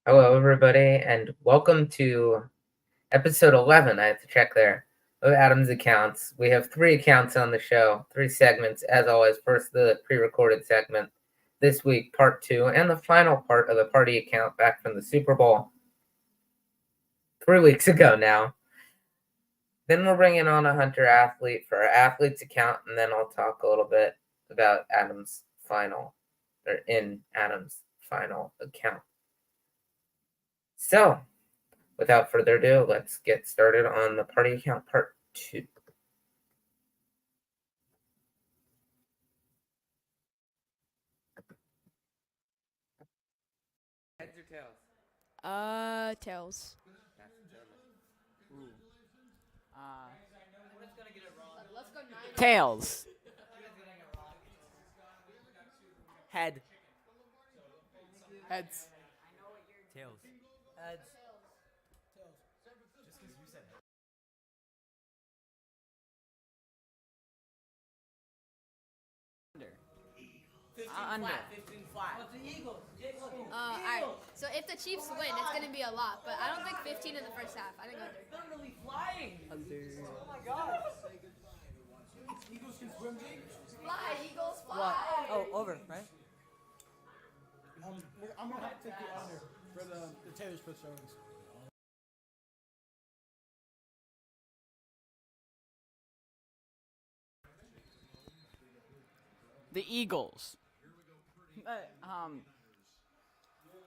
Hello, everybody, and welcome to episode 11. I have to check there of Adam's Accounts. We have 3 accounts on the show, 3 segments, as always. First, the pre-recorded segment. This week, part 2, and the final part of the party account back from the Super Bowl 3 weeks ago now. Then we'll bring in on a Hunter athlete for our athletes account, and then I'll talk a little bit about Adam's final, or in Adam's final account. So, without further ado, let's get started on the party account part 2. Heads or tails? Tails. Ooh. Let's go 9. Tails. Head. Heads. Tails. Heads. Under. 15 flat. What's the Eagles? Alright. So if the Chiefs win, it's gonna be a lot. But I don't think 15 in the first half. I think under. They're really flying. Under. Oh my god. Eagles can swim, Jake? Fly, Eagles, fly. What? Oh, over, right? I'm gonna have to take the under for the Taylor Swift songs. The Eagles.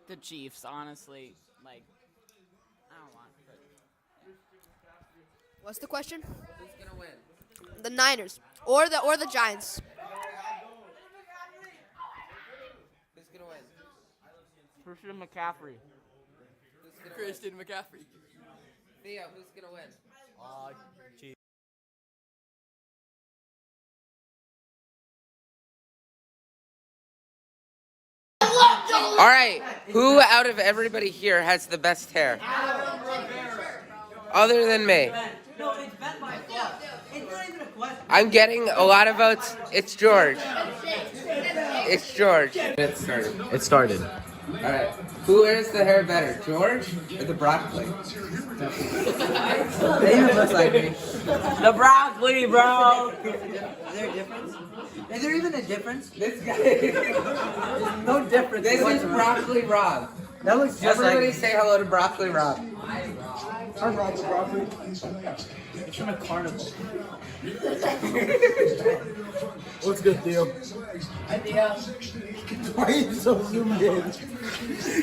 The Chiefs, honestly, like, I don't want it. What's the question? Who's gonna win? The Niners or the Giants. Who's gonna win? Christian McCaffrey. Who's gonna Christian McCaffrey. win? Theo, who's gonna win? Chiefs. All right, who out of everybody here has the best hair? Other than me. No, it's bent by far. It's not even a question. I'm getting a lot of votes. It's George. It's George. It started. It started. All right. Who wears the hair better, George or the broccoli? They even look like me. The broccoli, bro. Is there a difference? Is there even a difference? This guy. There's no difference. This is Broccoli Rob. That looks just Everybody like say hello to Broccoli Rob. I robbed the broccoli. It's from a carnival. What's good, Theo? Hi, Theo. Why are you so zoomed in?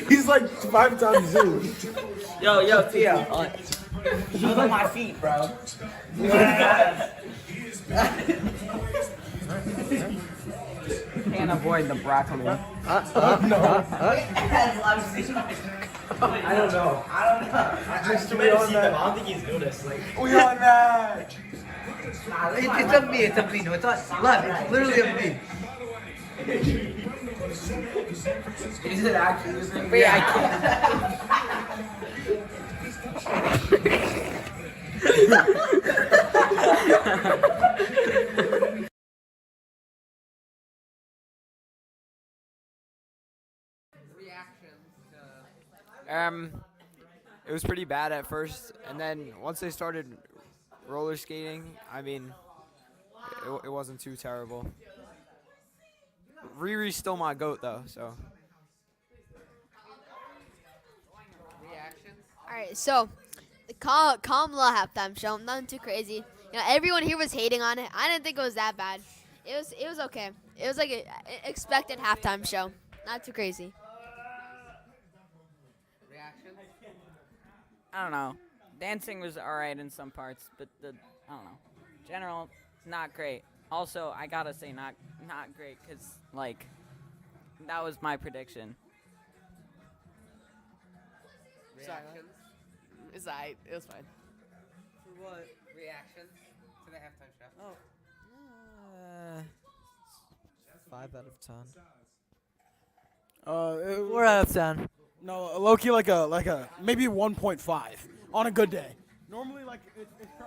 He's like 5 times zoomed. Yo, Theo. Show them my feet, bro. Can't avoid the broccoli. I don't know. Mr. We on that. I don't think he's noticed. Like, We on that. it's of me. It's of me. No, it's not. Look, it's literally of me. Is it actually his name? Wait, I can't. It was pretty bad at first, and then once they started roller skating, I mean, it wasn't too terrible. Riri's still my goat though, so. All right, so the calm law halftime show, nothing too crazy. You know, everyone here was hating on it. I didn't think it was that bad. It was okay. It was like an expected halftime show, not too crazy. I don't know. Dancing was alright in some parts, but I don't know. General, not great. Also, I gotta say not great, because, like, that was my prediction. Reactions? It's alright. It was fine. For what? Reactions to the halftime show. Oh. 5 out of 10. 4 out of 10. No, low-key like a maybe 1.5 on a good day. Normally, like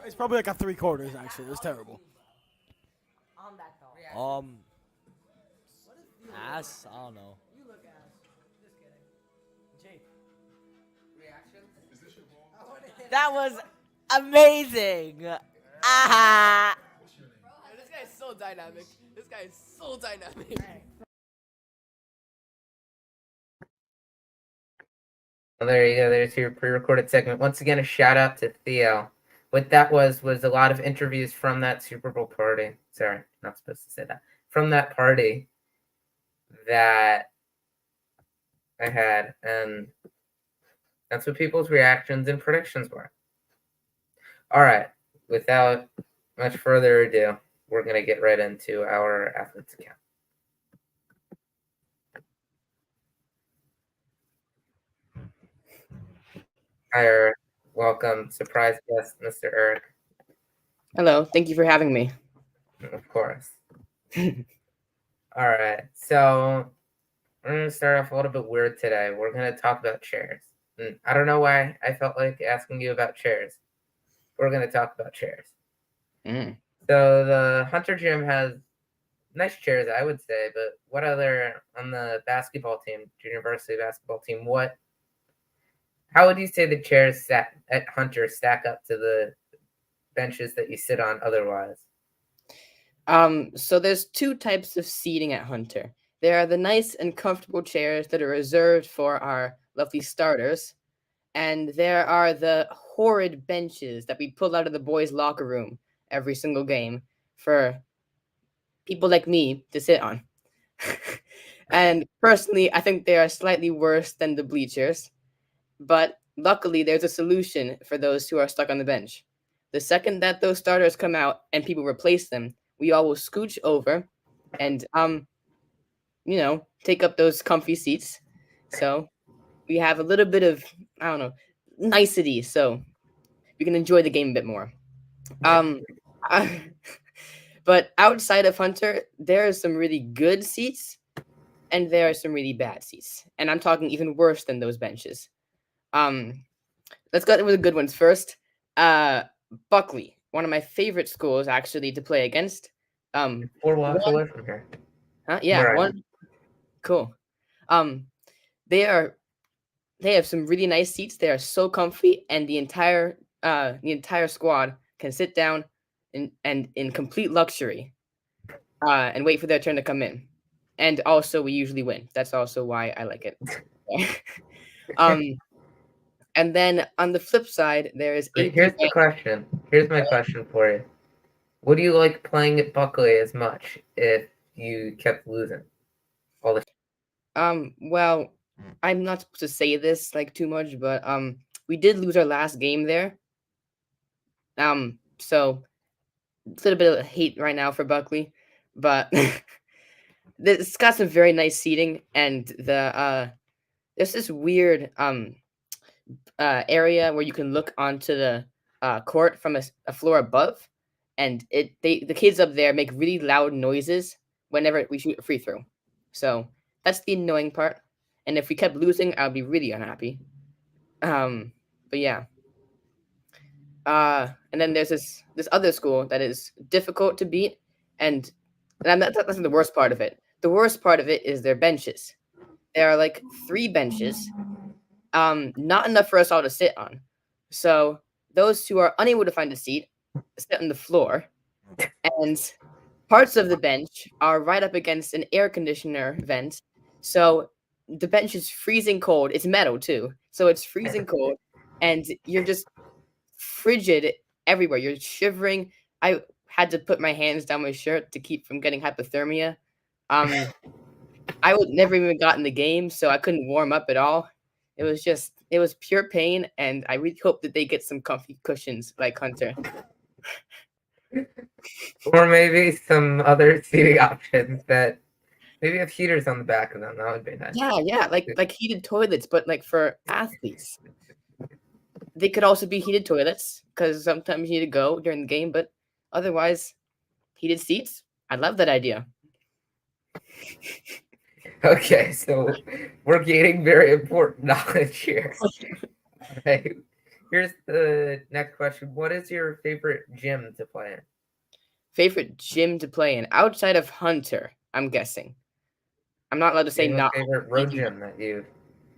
it's probably like a 3/4 actually. It's terrible. Ass? I don't know. That was amazing. Ah. This guy is so dynamic. This guy is so dynamic. Well, there you go. There's your pre-recorded segment. Once again, a shout out to Theo. What that was a lot of interviews from that Super Bowl party. Sorry, not supposed to say that. From that party that I had, and that's what people's reactions and predictions were. All right, without much further ado, we're going to get right into our athletes account. Hi, Eric. Welcome. Surprise guest, Mr. Eric. Hello. Thank you for having me. Of course. All right. So we're going to start off a little bit weird today. We're going to talk about chairs. And I don't know why I felt like asking you about chairs. We're going to talk about chairs. Mm. So the Hunter Gym has nice chairs, I would say, but what other, on the basketball team, junior varsity basketball team, how would you say the chairs at Hunter stack up to the benches that you sit on otherwise? So there's 2 types of seating at Hunter. There are the nice and comfortable chairs that are reserved for our lovely starters, and there are the horrid benches that we pull out of the boys' locker room every single game for people like me to sit on. And personally, I think they are slightly worse than the bleachers, but luckily there's a solution for those who are stuck on the bench. The second that those starters come out and people replace them, we all will scooch over and take up those comfy seats. So we have a little bit of, nicety, so we can enjoy the game a bit more. But outside of Hunter, there are some really good seats and there are some really bad seats. And I'm talking even worse than those benches. Let's go with the good ones first. Buckley, one of my favorite schools actually to play against. 4 blocks away from here. Huh? Yeah, Right. one. Cool. They have some really nice seats. They are so comfy, and the entire squad can sit down and in complete luxury, and wait for their turn to come in. And also, we usually win. That's also why I like it. And then on the flip side, there is Wait, AP here's the Van- question. Here's my question for you. Would you like playing at Buckley as much if you kept losing? Well, I'm not supposed to say this like too much, but we did lose our last game there. So a little bit of hate right now for Buckley, but it's got some very nice seating, and there's this weird area where you can look onto the court from a floor above, and the kids up there make really loud noises whenever we shoot a free throw. So that's the annoying part. And if we kept losing, I'd be really unhappy. But yeah. And then there's this other school that is difficult to beat, and that's not the worst part of it. The worst part of it is their benches. There are like 3 benches, not enough for us all to sit on. So those who are unable to find a seat sit on the floor, and parts of the bench are right up against an air conditioner vent. So the bench is freezing cold. It's metal too, so it's freezing cold, and you're just frigid everywhere. You're shivering. I had to put my hands down my shirt to keep from getting hypothermia. I would never even got in the game, so I couldn't warm up at all. It was pure pain, and I really hope that they get some comfy cushions like Hunter. Or maybe some other seating options that maybe have heaters on the back of them. That would be nice. Yeah, like heated toilets, but like for athletes. They could also be heated toilets because sometimes you need to go during the game, but otherwise, heated seats. I love that idea. Okay, so we're gaining very important knowledge here. Okay, here's the next question. What is your favorite gym to play in? Favorite gym to play in outside of Hunter? I'm guessing. I'm not allowed to say Do you have a not. favorite road gym that you.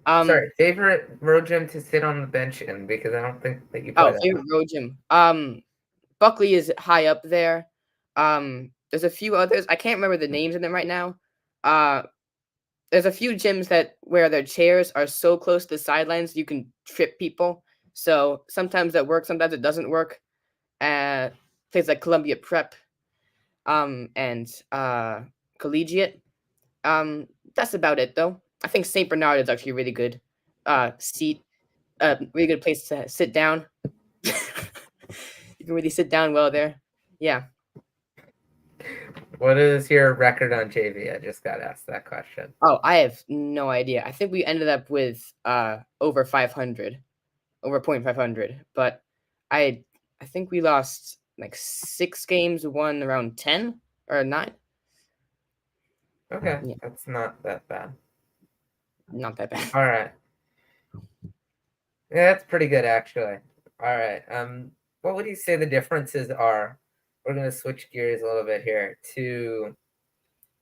Sorry. Favorite road gym to sit on the bench in, because I don't think that you play that. Favorite road gym. Buckley is high up there. There's a few others. I can't remember the names of them right now. There's a few gyms where their chairs are so close to the sidelines you can trip people. So sometimes that works, sometimes it doesn't work. Places like Columbia Prep, and Collegiate. That's about it though. I think St. Bernard is actually a really good really good place to sit down. You can really sit down well there. Yeah. What is your record on JV? I just got asked that question. Oh, I have no idea. I think we ended up with over 500, over 0.500. But I think we lost like 6 games, won around 10 or 9. Okay, Yeah. that's not that bad. Not that bad. All right. Yeah, that's pretty good actually. All right. What would you say the differences are? We're gonna switch gears a little bit here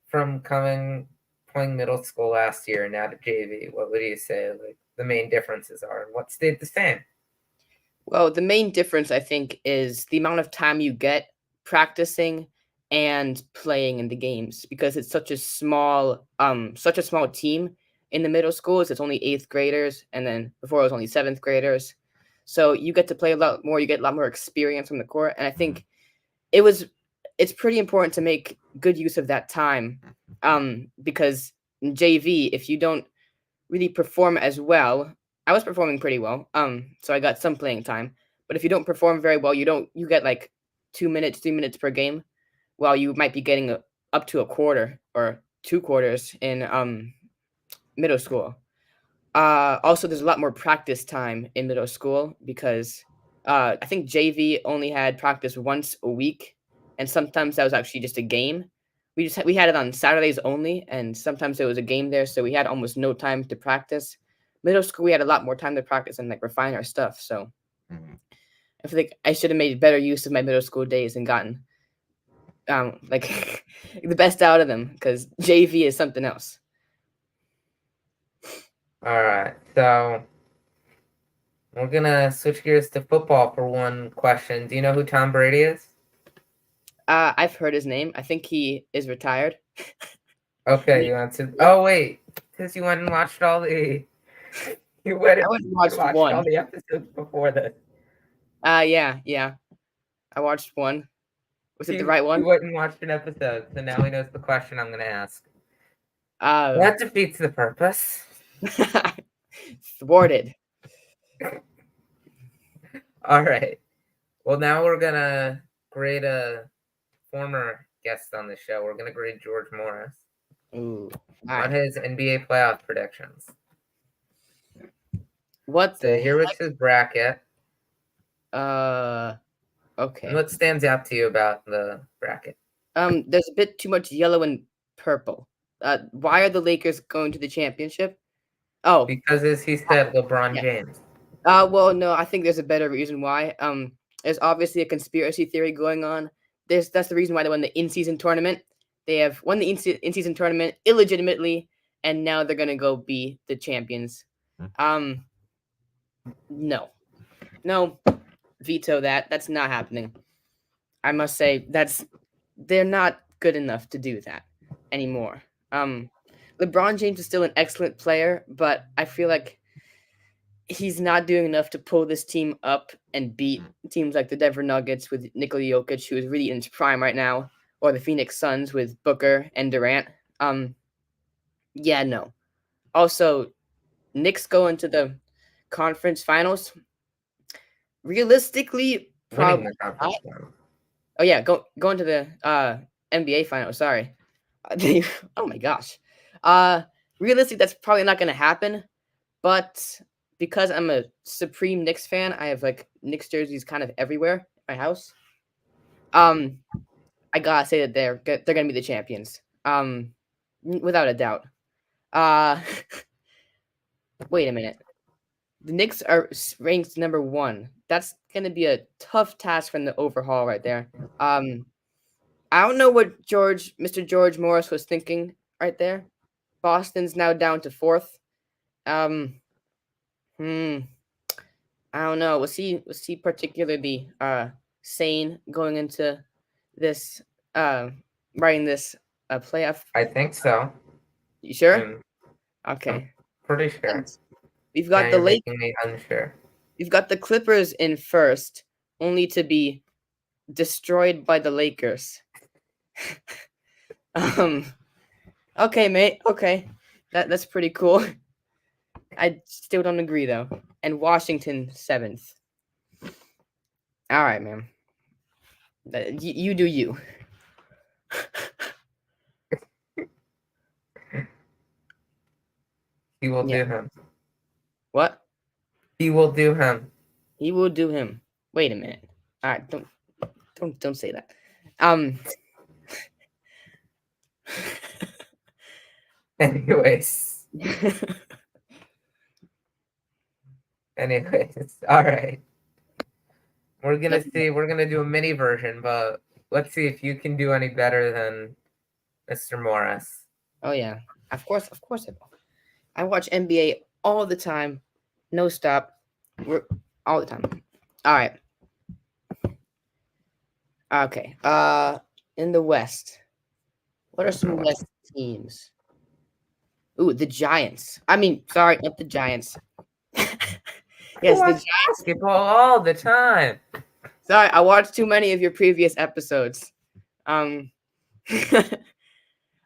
from playing middle school last year now to JV. What would you say like the main differences are, and what stayed the same? Well, the main difference I think is the amount of time you get practicing and playing in the games, because it's such a small team in the middle schools. It's only 8th graders, and then before it was only 7th graders. So you get to play a lot more. You get a lot more experience on the court, and I think it's pretty important to make good use of that time, because in JV, if you don't really perform as well, I was performing pretty well, so I got some playing time. But if you don't perform very well, you get like 2 minutes, 3 minutes per game, while you might be getting up to a quarter or 2 quarters in middle school. Also, there's a lot more practice time in middle school because I think JV only had practice once a week, and sometimes that was actually just a game. We had it on Saturdays only, and sometimes there was a game there, so we had almost no time to practice. Middle school, we had a lot more time to practice and like refine our stuff. So I feel like I should have made better use of my middle school days and gotten like the best out of them, because JV is something else. All right, so we're gonna switch gears to football for one question. Do you know who Tom Brady is? I've heard his name. I think he is retired. Okay, you answered. Oh wait, because you went and watched all the You went I and went and watched watched one. all the episodes before this. Yeah. I watched one. Was it the right You one? went and watched an episode, so now he knows the question I'm going to ask. Uh, That defeats the purpose. thwarted. All right. Well, now we're going to grade a former guest on the show. We're going to grade George Morris Ooh. All on right. his NBA playoff predictions. What So the here is his bracket. Okay. And what stands out to you about the bracket? There's a bit too much yellow and purple. Why are the Lakers going to the championship? Oh, Because as he said, LeBron Yeah. James. well, no, I think there's a better reason why. There's obviously a conspiracy theory going on. That's the reason why they won the in-season tournament. They have won the in-season tournament illegitimately, and now they're gonna go be the champions. No, veto that. That's not happening. I must say they're not good enough to do that anymore. LeBron James is still an excellent player, but I feel like he's not doing enough to pull this team up and beat teams like the Denver Nuggets with Nikola Jokic, who is really in his prime right now, or the Phoenix Suns with Booker and Durant. Yeah, no. Also, Knicks go into the conference finals. Realistically, Winning probably. the conference final. Oh yeah, go into the NBA finals. Sorry. Oh my gosh. Realistically, that's probably not going to happen. But because I'm a supreme Knicks fan, I have like Knicks jerseys kind of everywhere in my house. I gotta say that they're gonna be the champions. Without a doubt. Wait a minute. The Knicks are ranked number 1. That's gonna be a tough task from the overhaul right there. I don't know what Mr. George Morris was thinking right there. Boston's now down to 4th. I don't know. Was he particularly sane going into this writing this playoff? I think so. You sure? I'm Okay. pretty sure. And we've got Now the you're Lakers. making me unsure. We've got the Clippers in first, only to be destroyed by the Lakers. Okay, mate. Okay. That's pretty cool. I still don't agree though. And Washington 7th. All right, man. You do you. He will Yeah. do him. What? He will do him. He will do him. Wait a minute. All right, don't say that. Anyways. All right. We're gonna see. We're gonna do a mini version, but let's see if you can do any better than Mr. Morris. Oh yeah, of course I will. I watch NBA all the time, no stop. We're all the time. All right. Okay. In the West, what are some West teams? Ooh, the Giants. I mean, sorry, not the Giants. Yes, the Watch basketball all the time. Sorry, I watched too many of your previous episodes. All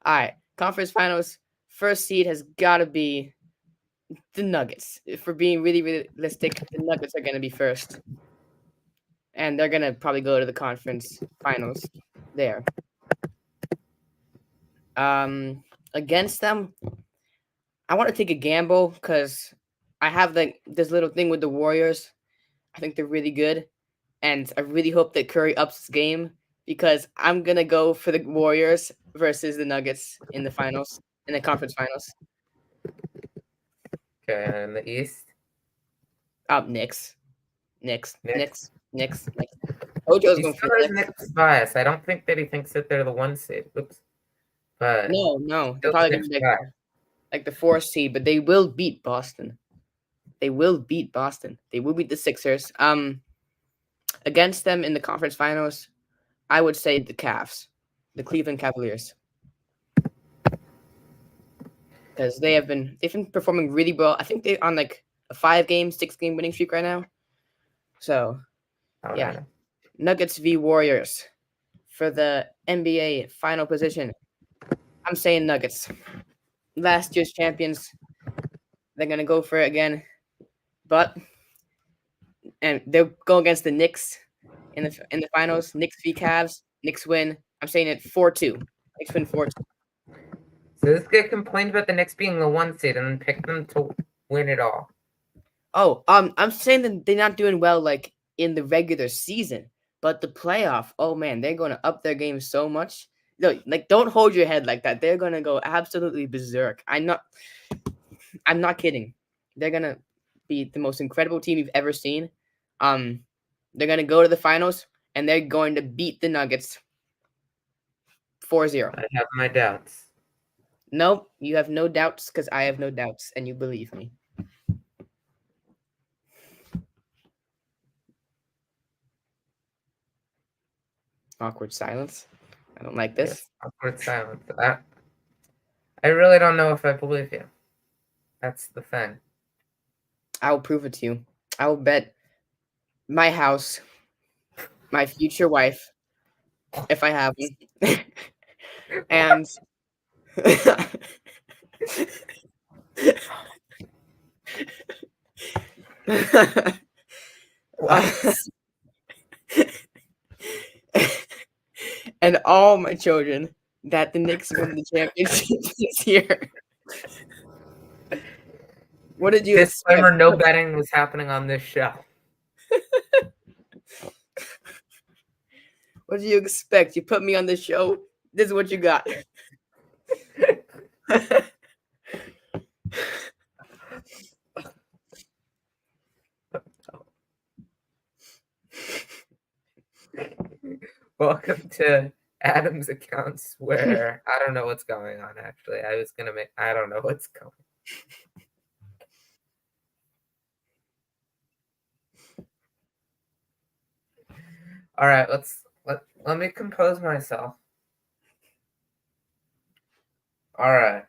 right, conference finals. First seed has got to be the Nuggets. If we're being really realistic, the Nuggets are going to be first. And they're going to probably go to the conference finals there. Against them, I want to take a gamble because I have this little thing with the Warriors. I think they're really good. And I really hope that Curry ups his game because I'm going to go for the Warriors versus the Nuggets in the finals, in the conference finals. Okay, and in the East, Knicks. Ojo's he going still for has Knicks. Knicks bias. I don't think that he thinks that they're the 1 seed. Oops. But No. They're still probably Knicks going to be bias. like the 4th seed, but they will beat Boston. They will beat the Sixers. Against them in the conference finals, I would say the Cavs, the Cleveland Cavaliers, because they've been performing really well. I think they're on like a 5-game, 6-game winning streak right now. So Oh, yeah. no. Nuggets v Warriors for the NBA final position. I'm saying Nuggets. Last year's champions. They're gonna go for it again, and they'll go against the Knicks in the finals. Knicks v Cavs. Knicks win. I'm saying it 4-2. Knicks win 4-2. So this guy complained about the Knicks being the 1 seed and then picked them to win it all. Oh, I'm saying that they're not doing well like in the regular season, but the playoff. Oh man, they're going to up their game so much. No, like don't hold your head like that. They're going to go absolutely berserk. I'm not kidding. They're going to be the most incredible team you've ever seen. They're going to go to the finals and they're going to beat the Nuggets 4-0. I have my doubts. Nope, you have no doubts because I have no doubts and you believe me. Awkward silence. I don't like this. Yes, awkward silence. I really don't know if I believe you. That's the thing. I will prove it to you. I will bet my house, my future wife, if I have one, and and all my children that the Knicks win the championship this year. What did you Disclaimer, expect? no betting was happening on this show. What do you expect? You put me on this show. This is what you got. Welcome to Adam's accounts where I don't know what's going on actually. I don't know what's going on. All right, let me compose myself. All right.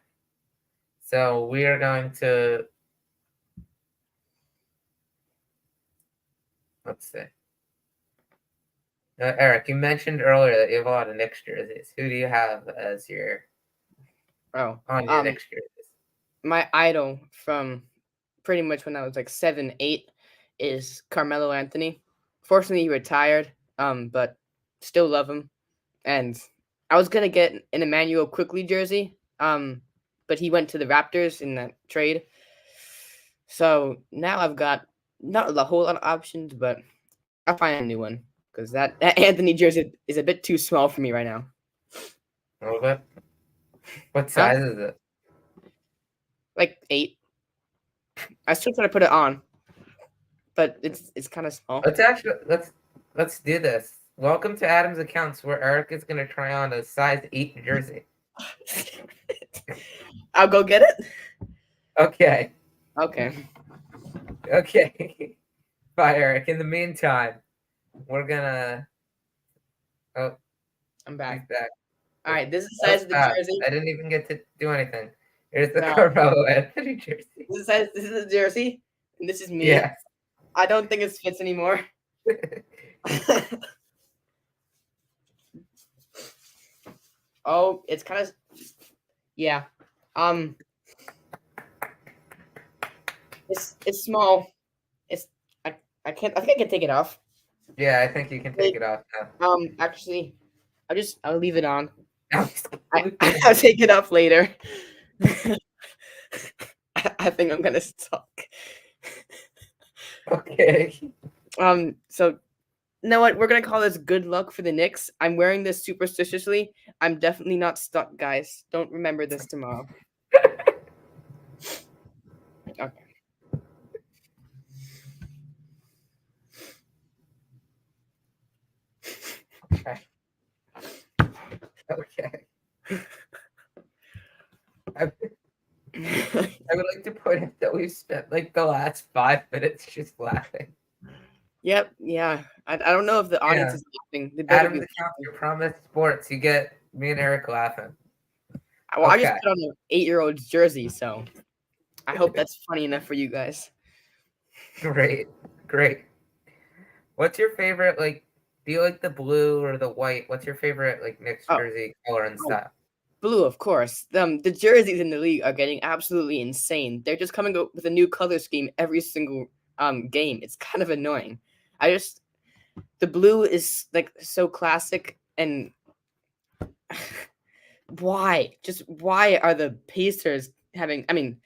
So we are going to let's see. Eric, you mentioned earlier that you have a lot of Knicks jerseys. Who do you have as your Oh, on your Knicks jerseys? my idol from pretty much when I was like 7, 8 is Carmelo Anthony. Fortunately, he retired, but still love him. And I was gonna get an Emmanuel Quickly jersey, but he went to the Raptors in that trade. So now I've got not a whole lot of options, but I'll find a new one because that Anthony jersey is a bit too small for me right now. A little bit. What size is it? Like 8. I still try to put it on, but it's kind of small. Let's do this. Welcome to Adam's accounts where Eric is gonna try on a size 8 jersey. I'll go get it. Okay. Okay. Okay. Bye, Eric. In the meantime, we're gonna I'm he's back. back. All right, this is the size of the Stop. jersey. I didn't even get to do anything. Here's the No. Carmelo Anthony jersey. This is the jersey, and this is me. Yeah. I don't think it fits anymore. Oh, it's kind of, yeah. It's small. I think I can take it off. Yeah, I think you can take it off now. Actually, I'll leave it on. No, I'll take it off later. I think I'm gonna stop. okay. So, you know what? We're gonna call this good luck for the Knicks. I'm wearing this superstitiously. I'm definitely not stuck, guys. Don't remember this tomorrow. Okay. Okay. Okay. I would like to point out that we've spent like the last 5 minutes just laughing. Yep. Yeah. I don't know if the audience Yeah. is laughing. They better Adam's be. account, your promised sports. You get me and Eric laughing. Well, I just Okay. put on an 8-year-old's jersey, so I hope that's funny enough for you guys. Great, great. What's your favorite? Like, do you like the blue or the white? What's your favorite like Knicks Oh, jersey color and oh, style? blue, of course. The jerseys in the league are getting absolutely insane. They're just coming up with a new color scheme every single game. It's kind of annoying. The blue is like so classic, and why are the Pacers having? I mean,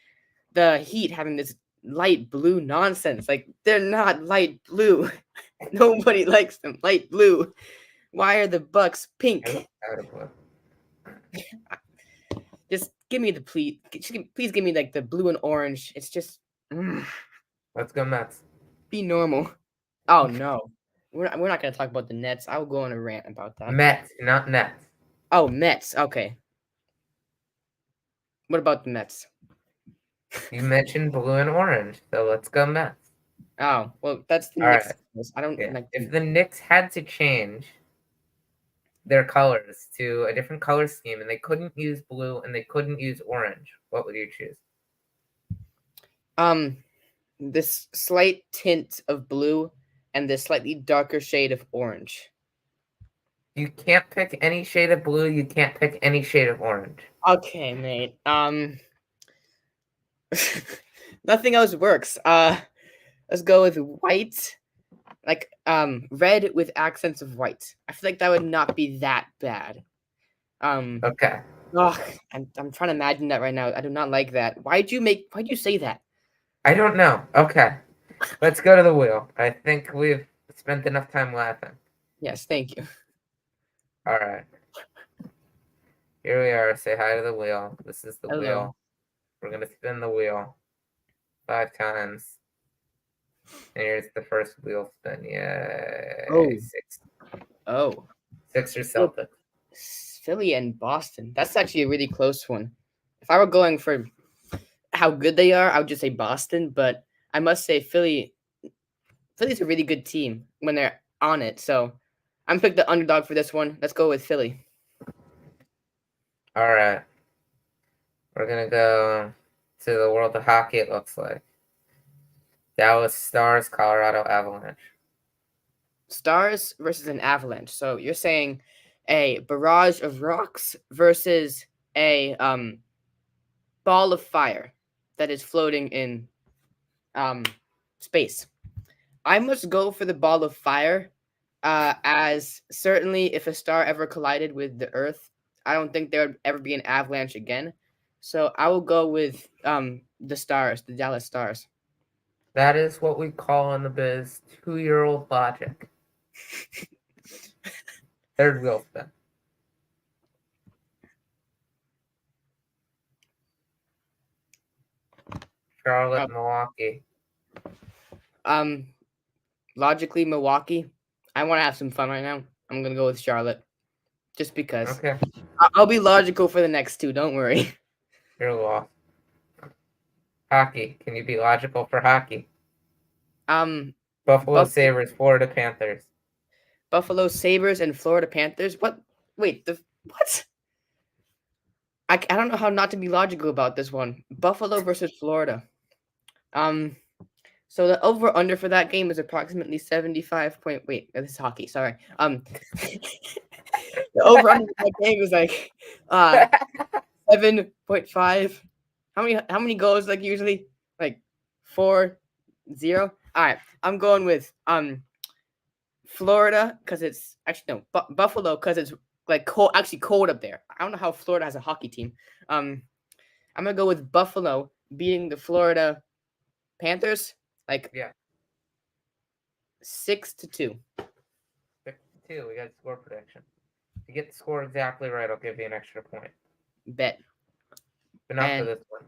the Heat having this light blue nonsense? Like, they're not light blue. Nobody likes them light blue. Why are the Bucks pink? I love powder blue. Just give me the please give me like the blue and orange. It's just Let's go Mets. be normal. Oh no, we're not gonna talk about the Nets. I will go on a rant about that. Mets, not Nets. Oh, Mets. Okay. What about the Mets? You mentioned blue and orange, so let's go Mets. Oh well, that's the All Knicks. right. I don't Yeah. like. If the Knicks had to change their colors to a different color scheme and they couldn't use blue and they couldn't use orange, what would you choose? This slight tint of blue and this slightly darker shade of orange. You can't pick any shade of blue. You can't pick any shade of orange. Okay, mate. Nothing else works. Let's go with white, like red with accents of white. I feel like that would not be that bad. Okay. I'm trying to imagine that right now. I do not like that. Why'd you say that? I don't know. Okay. Let's go to the wheel. I think we've spent enough time laughing. Yes, thank you. All right. Here we are. Say hi to the wheel. This is the Hello. wheel. We're going to spin the wheel 5 times. And here's the first wheel spin. Yay. Oh. 6. Oh, 6 or Celtics. Philly and Boston. That's actually a really close one. If I were going for how good they are, I would just say Boston. But I must say Philly's a really good team when they're on it. So I'm pick the underdog for this one. Let's go with Philly. All right. We're going to go to the world of hockey, it looks like. Dallas Stars, Colorado Avalanche. Stars versus an avalanche. So you're saying a barrage of rocks versus a ball of fire that is floating in space. I must go for the ball of fire, as certainly if a star ever collided with the Earth, I don't think there would ever be an avalanche again. So I will go with the Stars, the Dallas Stars. That is what we call in the biz 2-year-old logic. Third wheel spin. Charlotte, Milwaukee. Logically, Milwaukee. I want to have some fun right now. I'm gonna go with Charlotte, just because. Okay, I'll be logical for the next two. Don't worry. you're lost. Hockey. Can you be logical for hockey? Um, Buffalo Buff- Sabres, Florida Panthers. Buffalo Sabres and Florida Panthers. What? Wait, what? I don't know how not to be logical about this one. Buffalo versus Florida. So the over under for that game is approximately 75 point. Wait, this is hockey. Sorry. The over under for that game is like 7.5. How many goals like usually? Like 4-0. All right, I'm going with Florida because it's actually no Buffalo because it's like cold, actually cold up there. I don't know how Florida has a hockey team. I'm gonna go with Buffalo beating the Florida Panthers. Like, Yeah. 6-2. 6-2. We got score prediction. If you get the score exactly right, I'll give you an extra point. Bet. But not And- for this one.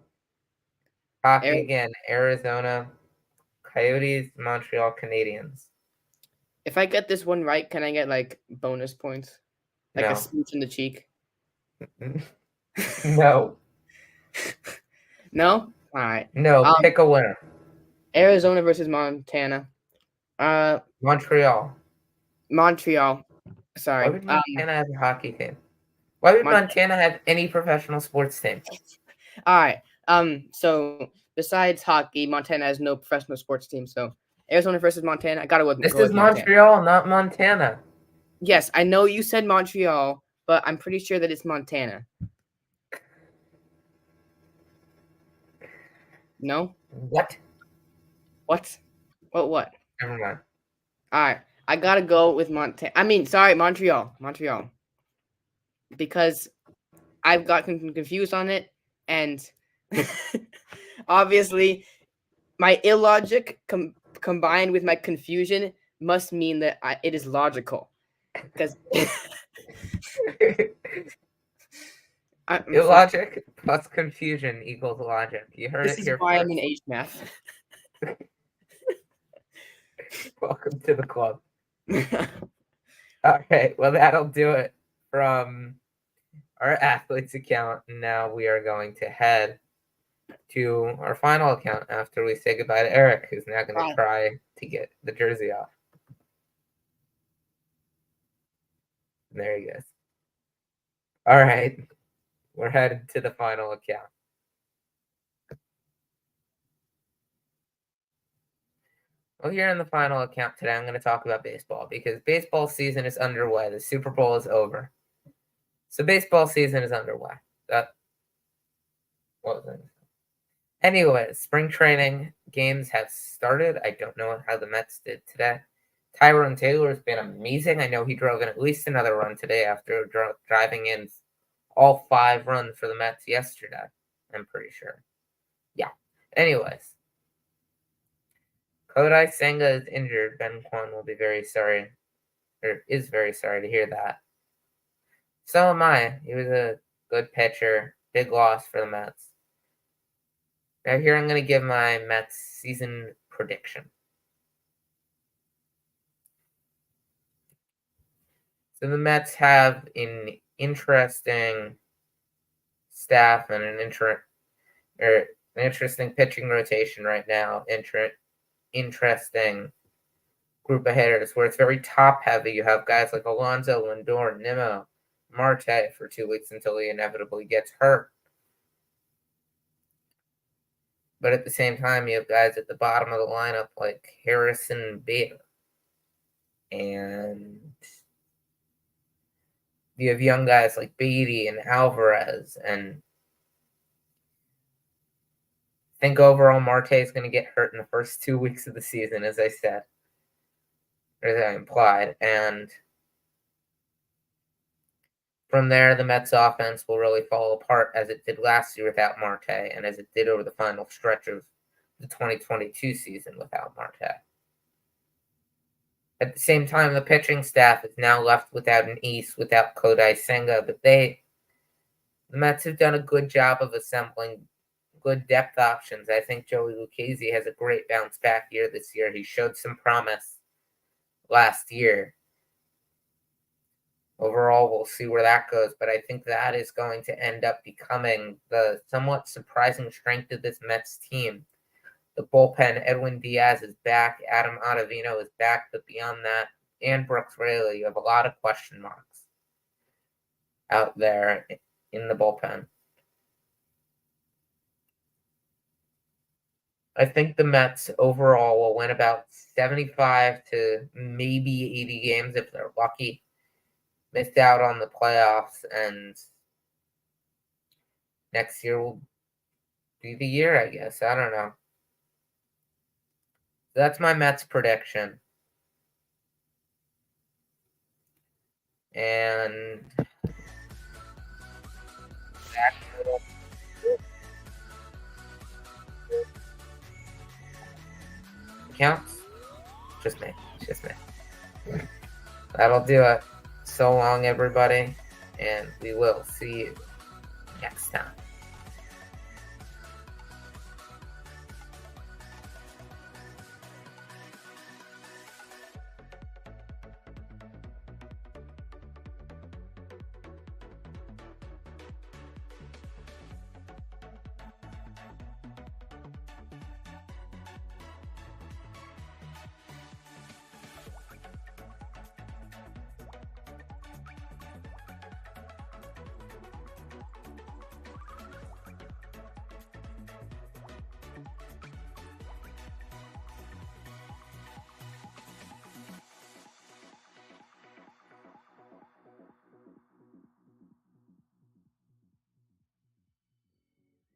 Hockey Ari- again. Arizona Coyotes, Montreal Canadiens. If I get this one right, can I get like bonus points? Like No. a smooch in the cheek? No. No? All right. No. Pick a winner. Arizona versus Montana. Montreal. Montreal. Why Sorry. would Montana have a hockey team? Why would Mon- Montana have any professional sports team? All right. So besides hockey, Montana has no professional sports team. So Arizona versus Montana. I gotta go with This go is with Montana. Montreal, not Montana. Yes, I know you said Montreal, but I'm pretty sure that it's Montana. No? What? What? What? Never mind. All right, I gotta go with Montreal. Montreal. Because I've got confused on it, and obviously, my illogic combined with my confusion must mean that it is logical. Because Illogic plus confusion equals logic. You heard this it is here why first. I'm in H math. Welcome to the club. All right, well, that'll do it from our athletes account. Now we are going to head to our final account after we say goodbye to Eric, who's now going to try to get the jersey off. And there he goes. All right, we're headed to the final account. Well, here in the final account today, I'm going to talk about baseball because baseball season is underway. The Super Bowl is over. So baseball season is underway. What was it? Anyways, spring training games have started. I don't know how the Mets did today. Tyrone Taylor has been amazing. I know he drove in at least another run today after driving in all 5 runs for the Mets yesterday. I'm pretty sure. Yeah. Anyways. Kodai Senga is injured. Ben Kwan will be very sorry, or is very sorry to hear that. So am I. He was a good pitcher. Big loss for the Mets. Now here I'm going to give my Mets season prediction. So the Mets have an interesting staff and an interesting pitching rotation right now. Interesting group of hitters where it's very top heavy. You have guys like Alonso, Lindor, Nimmo, Marte for 2 weeks until he inevitably gets hurt. But at the same time, you have guys at the bottom of the lineup like Harrison Bader. And you have young guys like Beatty and Alvarez. And I think overall Marte is going to get hurt in the first 2 weeks of the season, as I said, or as I implied. And from there, the Mets offense will really fall apart as it did last year without Marte and as it did over the final stretch of the 2022 season without Marte. At the same time, the pitching staff is now left without an ace, without Kodai Senga, but the Mets have done a good job of assembling good depth options. I think Joey Lucchesi has a great bounce back year this year. He showed some promise last year. Overall, we'll see where that goes, but I think that is going to end up becoming the somewhat surprising strength of this Mets team. The bullpen, Edwin Diaz is back, Adam Ottavino is back, but beyond that, and Brooks Raley, you have a lot of question marks out there in the bullpen. I think the Mets overall will win about 75 to maybe 80 games if they're lucky. Missed out on the playoffs, and next year will be the year, I guess. I don't know. That's my Mets prediction. And counts? Just me. That'll do it. So long, everybody, and we will see you next time.